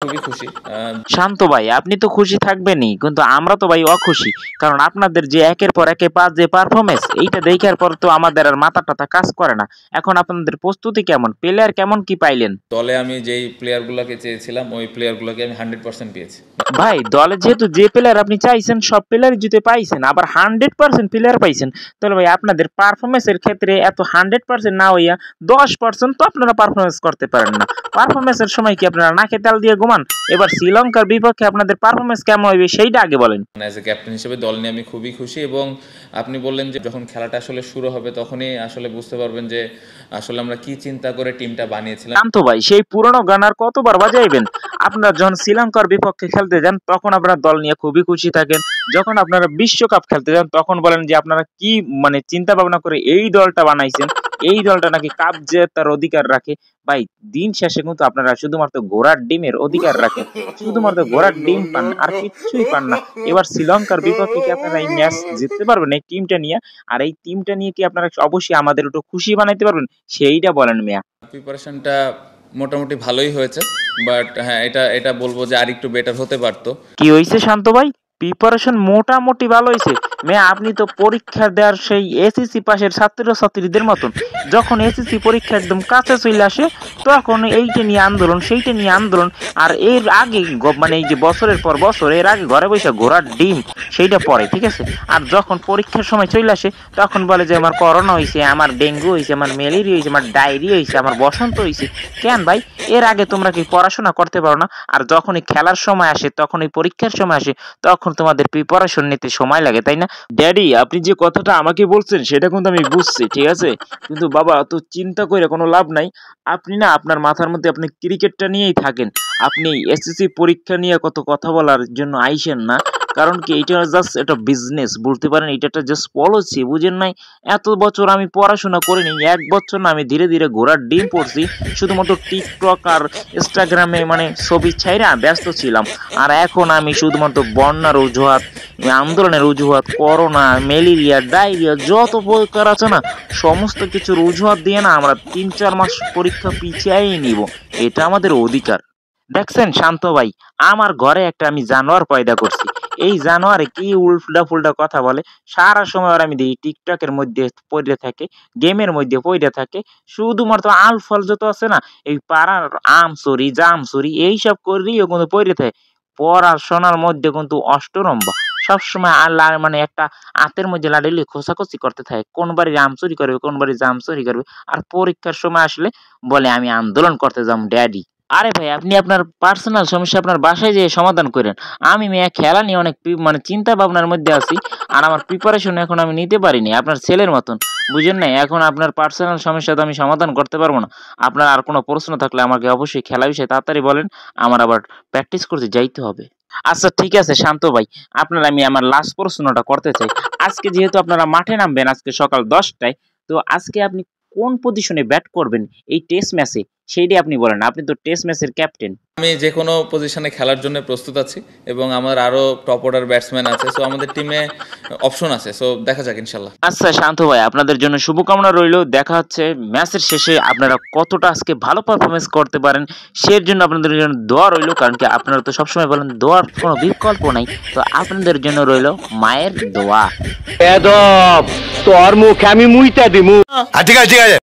খুবই খুশি। শান্ত ভাই, আপনি তো খুশি থাকবেনই, কিন্তু আমরা তো ভাই অখুশি। কারণ আপনাদের যে একের পর একে পাস যে পারফরমেন্স, এইটা দেখার পর তো আমাদের আর মাথা টাথা কাজ করে না। এখন আপনাদের প্রস্তুতি কেমন, প্লেয়ার কেমন কি পাইলেন? দলে আমি যেই প্লেয়ারগুলোকে চেয়েছিলাম ওই প্লেয়ারগুলোকে আমি 100% পেয়েছি। ভাই দলে যেহেতু যে প্লেয়ার আপনি চাইছেন সব প্লেয়ারই যদি পাইছেন, আবার 100% প্লেয়ার পাইছেন, তাহলে ভাই আপনাদের পারফরমেন্সের ক্ষেত্রে এত 100% না হইয়া 10% তো আপনারা পারফরমেন্স করতে পারেন না। পারফরমেন্সের সময় কি আপনারা নাকে তেল দিয়ে ঘুমান? এবার শ্রীলঙ্কার বিপক্ষে আপনাদের পারফরমেন্স কেমন হইবে সেইটা আগে বলেন। অ্যাজ এ ক্যাপ্টেন হিসেবে দল নিয়ে আমি খুবই খুশি, এবং আপনি বললেন যে যখন খেলাটা আসলে শুরু হবে তখনই আসলে বুঝতে পারবেন যে আসলে আমরা কি চিন্তা করে টিমটা বানিয়েছিলাম। শান্ত ভাই, সেই পুরনো গান আর কতবার বাজাইবেন? আপনারা যখন শ্রীলঙ্কার বিপক্ষে খেলতে যান তখন আপনারা দল নিয়ে খুবই খুশি থাকেন। যখন আপনারা বিশ্বকাপ খেলতে যান তখন বলেন যে আপনারা কি মানে চিন্তা ভাবনা করে এই দলটা বানাইছেন, এই দলটা নাকি কাপ জেতার অধিকার রাখে। ভাই দিন শেষে কিন্তু আপনারা শুধুমাত্র ঘোড়ার ডিমের অধিকার রাখেন, শুধুমাত্র ঘোড়ার ডিম পান আর কিচ্ছুই পান না। এবার শ্রীলঙ্কার বিপক্ষে কি আপনারা এই ম্যাচ জিততে পারবেন এই টিমটা নিয়ে? আর এই টিমটা নিয়ে কি আপনারা অবশ্যই আমাদের একটু খুশি বানাইতে পারবেন? সেইটা বলেন মিয়া। প্রিপারেশনটা মোটামুটি ভালোই হয়েছে, বাট হ্যাঁ এটা এটা বলবো যে আর একটু বেটার হতে পারতো। কি হইছে শান্ত ভাই? প্রিপারেশন মোটামুটি ভালো হয়েছে। মেয়ে আপনি তো পরীক্ষা দেওয়ার সেই এসএসসি পাশের ছাত্রছাত্রীদের মতন, যখন এসএসসি পরীক্ষা একদম কাছে চলে আসে তখন এইটা নিয়ে আন্দোলন সেইটা নিয়ে আন্দোলন। আর এর আগে মানে এই যে বছরের পর বছর এর আগে ঘরে বসে ঘোড়ার ডিম সেইটা পড়ে, ঠিক আছে। আর যখন পরীক্ষার সময় চলে আসে তখন বলে যে আমার করোনা হয়েছে, আমার ডেঙ্গু হয়েছে, আমার ম্যালেরিয়া হয়েছে, আমার ডায়রিয়া হয়েছে, আমার বসন্ত হয়েছে। কেন ভাই? এর আগে তোমরা কি পড়াশোনা করতে পারো না? আর যখনই খেলার সময় আসে, তখন এই পরীক্ষার সময় আসে, তখন তোমাদের প্রিপারেশন নিতে সময় লাগে, তাই না? ড্যাডি, আপনি যে কথাটা আমাকে বলছেন সেটা কিন্তু আমি বুঝছি, ঠিক আছে, কিন্তু বাবা তো চিন্তা করে কোনো লাভ নাই। আপনি না আপনার মাথার মধ্যে আপনি ক্রিকেটটা নিয়েই থাকেন। আপনি এসএসসি পরীক্ষা নিয়ে কত কথা বলার জন্য আইসেন না। কারণ কি এটা জাস্ট একটা বিজনেস বলতে পারেন, এটা একটা জাস্ট পলিসি, বুঝেন নাই? এত বছর আমি পড়াশোনা করিনি, 1 বছর না আমি ধীরে ধীরে ঘোড়ার ডিম পড়ছি, শুধুমাত্র টিকটক আর ইনস্টাগ্রামে মানে ছবি ছাইরা ব্যস্ত ছিলাম। আর এখন আমি শুধুমাত্র বন্যার অজুহাত, আন্দোলনের অজুহাত, করোনা, ম্যালেরিয়া, ডায়রিয়া যত প্রকার আছে না, সমস্ত কিছুর অজুহাত দিয়ে না আমরা 3-4 মাস পরীক্ষা পিছিয়েই নিব। এটা আমাদের অধিকার। দেখছেন শান্ত ভাই, আমার ঘরে একটা আমি জানোয়ার পয়দা করছি। এই জানোয়ারে কি উল্টা ফুল্টা কথা বলে, সারা সময় আর আমি দেখি টিকটকের মধ্যে পড়ে থাকে, গেমের মধ্যে পড়ে থাকে, শুধুমাত্র আল ফল যত আছে না, এই পাড়ার আম চুরি জাম চুরি এইসব করেই ও কিন্তু পড়ে থাকে। পড়াশোনার মধ্যে কিন্তু অষ্টরম্ভা, সবসময় আল্লাহ মানে একটা হাতের মধ্যে লাড়িলে খোঁচাখুচি করতে থাকে, কোন বাড়ির আম চুরি করবে, কোন বাড়ির জাম চুরি করবে। আর পরীক্ষার সময় আসলে বলে আমি আন্দোলন করতে যাম ড্যাডি। আরে ভাই, আপনি আপনার পার্সোনাল সমস্যা আপনার বাসায় যেয়ে সমাধান করেন। আমি মেয়ে খেলা নিয়ে অনেক মানে চিন্তা ভাবনার মধ্যে আছি, আর আমার প্রিপারেশন এখন আমি নিতে পারিনি আপনার ছেলের মতন, বুঝেন না? এখন আপনার পার্সোনাল সমস্যা তো আমি সমাধান করতে পারবো না। আপনার আর কোনো প্রশ্ন থাকলে আমাকে অবশ্যই খেলা বিষয়ে তাড়াতাড়ি বলেন, আমার আবার প্র্যাকটিস করতে যাইতে হবে। আচ্ছা ঠিক আছে শান্ত ভাই, আপনার আমি আমার লাস্ট প্রশ্নটা করতে চাই। আজকে যেহেতু আপনারা মাঠে নামবেন আজকে সকাল 10টায়, তো আজকে আপনি কোন পজিশনে ব্যাট করবেন এই টেস্ট ম্যাচে, সেইটাই আপনি বলেন। আপনি তো টেস্ট ম্যাচের ক্যাপ্টেন। আমি যে কোনো পজিশনে খেলার জন্য প্রস্তুত আছি, এবং আমার আরও টপ অর্ডার ব্যাটসম্যান আছে, সো আমাদের টিমে অপশন আছে, সো দেখা যাক ইনশাল্লাহ। আচ্ছা শান্ত ভাই, আপনাদের জন্য শুভকামনা রইল। দেখা হচ্ছে ম্যাচের শেষে। আপনারা কতটা আজকে ভালো পারফরমেন্স করতে পারেন সেই জন্য আপনাদের জন্য দোয়া রইল, কারণ কি আপনারা তো সবসময় বলেন দোয়ার কোনো বিকল্প নাই। তো আপনাদের জন্য রইল মায়ের দোয়া। তোর মুখে আমি মুইতা দিমু। ঠিক আছে ঠিক আছে।